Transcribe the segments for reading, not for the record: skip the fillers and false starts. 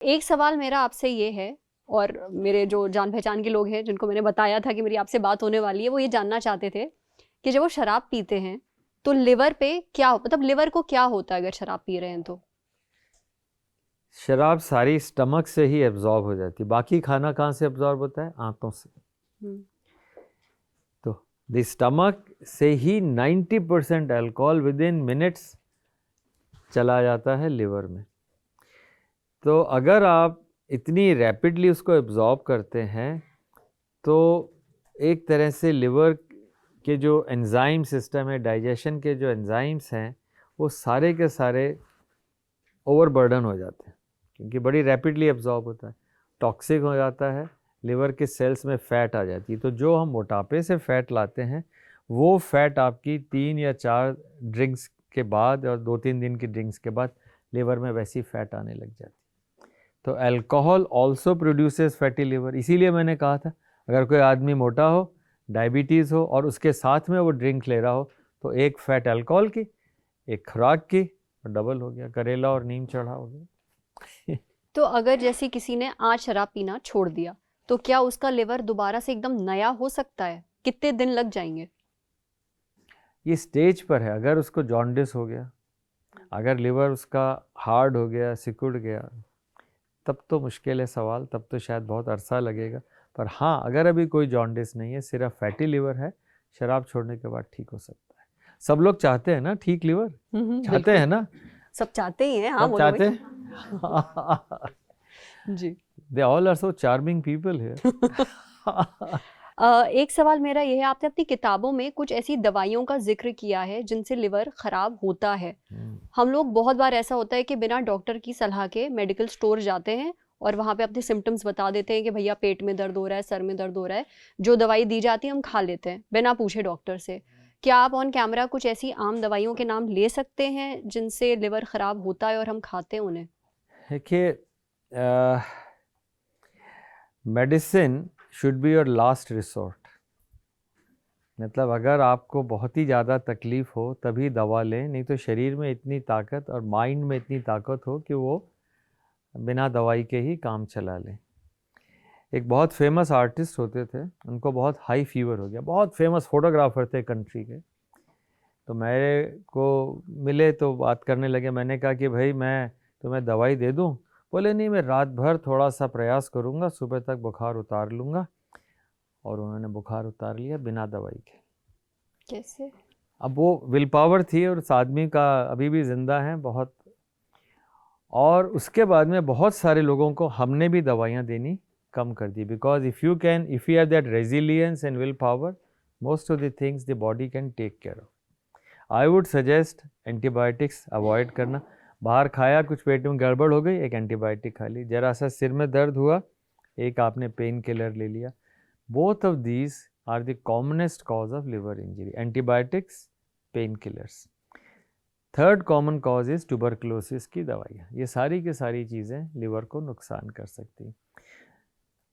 एक सवाल मेरा आपसे ये है, और मेरे जो जान पहचान के लोग हैं जिनको मैंने बताया था कि मेरी आपसे बात होने वाली है, वो ये जानना चाहते थे कि जब वो शराब पीते हैं तो लिवर पे क्या मतलब लिवर को क्या होता है अगर शराब पी रहे हैं तो? शराब सारी स्टमक से ही एब्जॉर्ब हो जाती है, बाकी खाना कहाँ से एब्जॉर्ब होता है? आंतों से। हम्म, तो द स्टमक से ही 90% अल्कोहल विद इन मिनट्स चला जाता है लिवर में। तो अगर आप इतनी रैपिडली उसको एब्जॉर्ब करते हैं तो एक तरह से लिवर के जो एंजाइम सिस्टम है, डाइजेशन के जो एंजाइम्स हैं, वो सारे के सारे ओवरबर्डन हो जाते हैं, क्योंकि बड़ी रैपिडली एब्जॉर्ब होता है, टॉक्सिक हो जाता है, लिवर के सेल्स में फैट आ जाती है। तो जो हम मोटापे से फैट लाते हैं वो फैट आपकी 3 या 4 ड्रिंक्स के बाद और 2-3 दिन की ड्रिंक्स के बाद लिवर में वैसी फैट आने लग जाती है। तो alcohol also produces fatty liver. इसीलिए मैंने कहा था अगर कोई आदमी मोटा हो, डायबिटीज़ हो और उसके साथ में वो ड्रिंक ले रहा हो तो एक फैट अल्कोहल की, एक खुराक की, डबल हो गया, करेला और नीम चढ़ा हो गया। तो अगर जैसे किसी ने आज शराब पीना छोड़ दिया तो क्या उसका लिवर दोबारा से एकदम नया हो सकता है? कितने दिन लग जाएंगे? ये स्टेज पर है। अगर उसको जॉन्डिस हो गया, अगर लिवर उसका हार्ड हो गया, सिकुड़ गया, तब तो मुश्किल है सवाल, तब तो शायद बहुत अरसा लगेगा। पर हाँ, अगर अभी कोई जॉन्डिस नहीं है, सिर्फ फैटी लिवर है, शराब छोड़ने के बाद ठीक हो सकता है। सब लोग चाहते हैं ना ठीक लिवर, चाहते बिल्कुल। हैं ना? सब चाहते ही हैं, हाँ सब बोलो चाहते भाई। हैं। जी। They all are so charming people here. एक सवाल मेरा ये है, आपने अपनी किताबों में कुछ ऐसी दवाइयों का जिक्र किया है जिनसे लिवर खराब होता है। हम लोग बहुत बार ऐसा होता है कि बिना डॉक्टर की सलाह के मेडिकल स्टोर जाते हैं और वहाँ पे अपने सिम्टम्स बता देते हैं कि भैया पेट में दर्द हो रहा है, सर में दर्द हो रहा है। जो दवाई दी जाती है हम खा लेते हैं बिना पूछे डॉक्टर से। क्या आप ऑन कैमरा कुछ ऐसी आम दवाइयों के नाम ले सकते हैं जिनसे लिवर खराब होता है और हम खाते हैं उन्हें? देखिए, medicine should be your last resort. मतलब अगर आपको बहुत ही ज़्यादा तकलीफ़ हो तभी दवा लें, नहीं तो शरीर में इतनी ताकत और माइंड में इतनी ताकत हो कि वो बिना दवाई के ही काम चला लें। एक बहुत फेमस आर्टिस्ट होते थे, उनको बहुत हाई फीवर हो गया, बहुत फेमस फोटोग्राफर थे कंट्री के। तो मेरे को मिले तो बात करने लगे। मैंने कहा कि भाई मैं तुम्हें दवाई दे दूं? बोले नहीं, मैं रात भर थोड़ा सा प्रयास करूंगा, सुबह तक बुखार उतार लूँगा। और उन्होंने बुखार उतार लिया बिना दवाई के। कैसे? अब वो विल पावर थी और उस आदमी का अभी भी ज़िंदा है बहुत। और उसके बाद में बहुत सारे लोगों को हमने भी दवाइयाँ देनी कम कर दी, because if you have that resilience and will power, most of the things the body can take care of. I would suggest antibiotics avoid करना। बाहर खाया, कुछ पेट में गड़बड़ हो गई, एक एंटीबायोटिक खा ली। जरा सा सिर में दर्द हुआ, एक आपने पेन किलर ले लिया। Both of these are the commonest cause of liver injury, antibiotics, pain killers. Third common cause is tuberculosis की दवाइयाँ। ये सारी की सारी चीज़ें लिवर को नुकसान कर सकती हैं।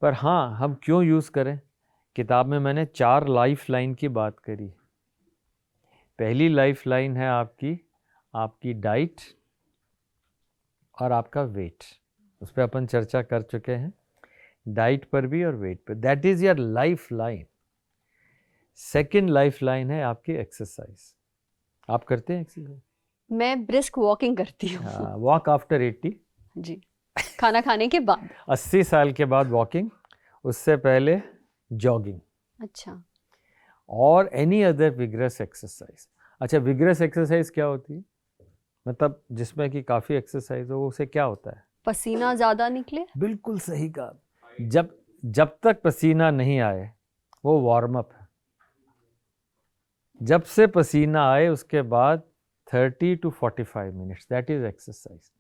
पर हाँ, हम क्यों यूज़ करें? किताब में मैंने 4 लाइफ लाइन की बात करी। पहली लाइफ लाइन है आपकी डाइट और आपका वेट। उस पर अपन चर्चा कर चुके हैं, डाइट पर भी और वेट पर। That is your life line. Second life line है आपकी एक्सरसाइज। आप करते हैं एक्सरसाइज? मैं ब्रिस्क वॉकिंग करती हूँ। हाँ, वॉक आफ्टर 80। जी, खाना खाने के बाद। 80 साल के बाद वॉकिंग, उससे पहले जॉगिंग अच्छा। और एनी अदर विग्रस एक्सरसाइज। अच्छा, विग्रस एक्सरसाइज क्या होती है? मतलब जिसमें कि काफ़ी एक्सरसाइज हो, उसे क्या होता है? पसीना ज्यादा निकले। बिल्कुल सही कहा। जब तक पसीना नहीं आए वो वार्म अप है। जब से पसीना आए उसके बाद 30 to 45 minutes, that is exercise.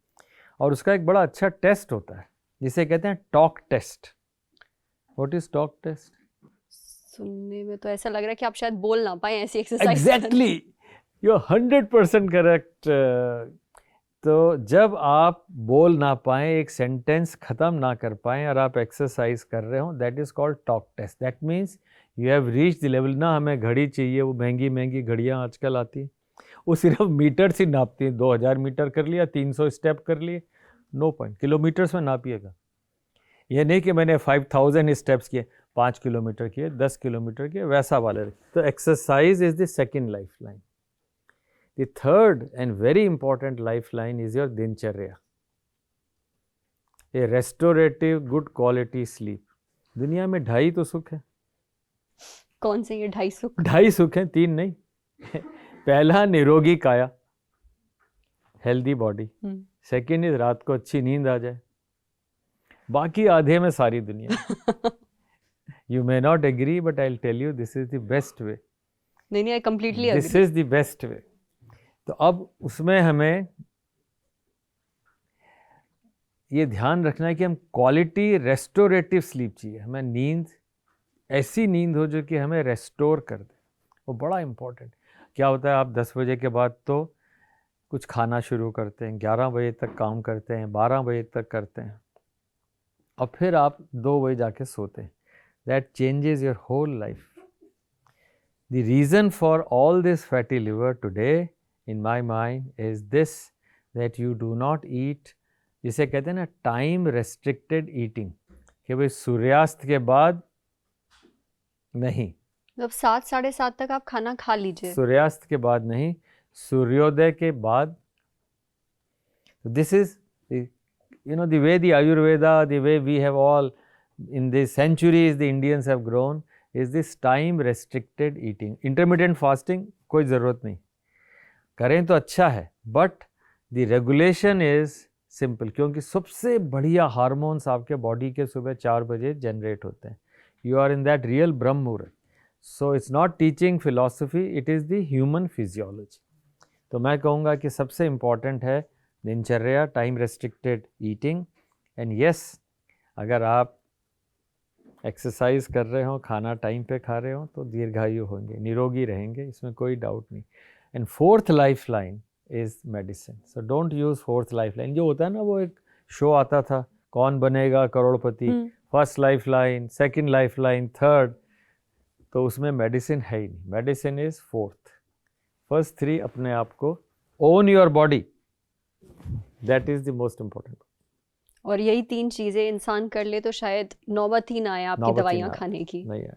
और उसका एक बड़ा अच्छा टेस्ट होता है जिसे कहते हैं talk test. What is talk test? सुनने में तो ऐसा लग रहा है कि आप शायद बोल ना पाए ऐसी exercise. Exactly, you are 100% correct. तो जब आप बोल ना पाएँ, एक सेंटेंस ख़त्म ना कर पाएँ और आप एक्सरसाइज कर रहे हो, that is called talk test. That means you have reach the level. ना हमें घड़ी चाहिए, वो महंगी महंगी घड़ियाँ आजकल आती हैं, वो सिर्फ मीटर से नापती हैं। 2000 मीटर कर लिया, 300 स्टेप कर लिए, नो पॉइंट। किलोमीटर्स में नापिएगा। ये नहीं कि मैंने 5000 स्टेप्स किए, 5 किलोमीटर किए, 10 किलोमीटर किए, वैसा वाले। तो exercise is the second life line. The third and very important life line is your दिनचर्या, ए रेस्टोरेटिव गुड क्वालिटी स्लीप। दुनिया में 2.5 तो सुख है। कौन से ये 2.5 सुख? 2.5 सुख हैं, 3 नहीं। पहला निरोगी काया, हेल्दी बॉडी। सेकेंड इज रात को अच्छी नींद आ जाए। बाकी आधे में सारी दुनिया। You may not agree but I will tell you this is the best way. नहीं, I completely this is the best way. तो अब उसमें हमें ये ध्यान रखना है कि हम क्वालिटी रेस्टोरेटिव स्लीप चाहिए। हमें नींद, ऐसी नींद हो जो कि हमें रेस्टोर कर दे, वो बड़ा इंपॉर्टेंट। क्या होता है, आप 10 बजे के बाद तो कुछ खाना शुरू करते हैं, 11 बजे तक काम करते हैं, 12 बजे तक करते हैं, और फिर आप 2 बजे जाके सोते हैं। That changes your whole life. The reason for all this fatty liver today in my mind is this, that you do not eat, जिसे कहते हैं ना टाइम रेस्ट्रिक्टेड ईटिंग, कि भाई सूर्यास्त के बाद नहीं, मतलब 7 साढ़े 7 तक आप खाना खा लीजिए। सूर्यास्त के बाद नहीं, सूर्योदय के बाद। This is the way the Ayurveda, the way we have all in the centuries the Indians have grown is this time restricted eating. Intermittent fasting कोई ज़रूरत नहीं, करें तो अच्छा है, but the regulation is simple, क्योंकि सबसे बढ़िया हार्मोन्स आपके बॉडी के सुबह 4 बजे जनरेट होते हैं। You are in that real Brahm Muhurat. So it's not teaching philosophy, it is the human physiology. तो मैं कहूँगा कि सबसे इम्पॉर्टेंट है दिनचर्या, time restricted eating, and yes, अगर आप एक्सरसाइज कर रहे हो, खाना टाइम पे खा रहे हो, तो दीर्घायु होंगे, निरोगी रहेंगे, इसमें कोई डाउट नहीं। And fourth life line is medicine. So don't use fourth life line. जो होता है ना, वो एक शो आता था, Kaun Banega Crorepati, first lifeline, second lifeline, third, तो उसमें मेडिसिन है ही नहीं। Medicine is fourth. फर्स्ट 3 अपने आप को, own your body, that is the most important. और यही 3 चीज़ें इंसान कर ले तो शायद नौबत ही ना आए आपकी दवाइयाँ खाने की। नहीं आए।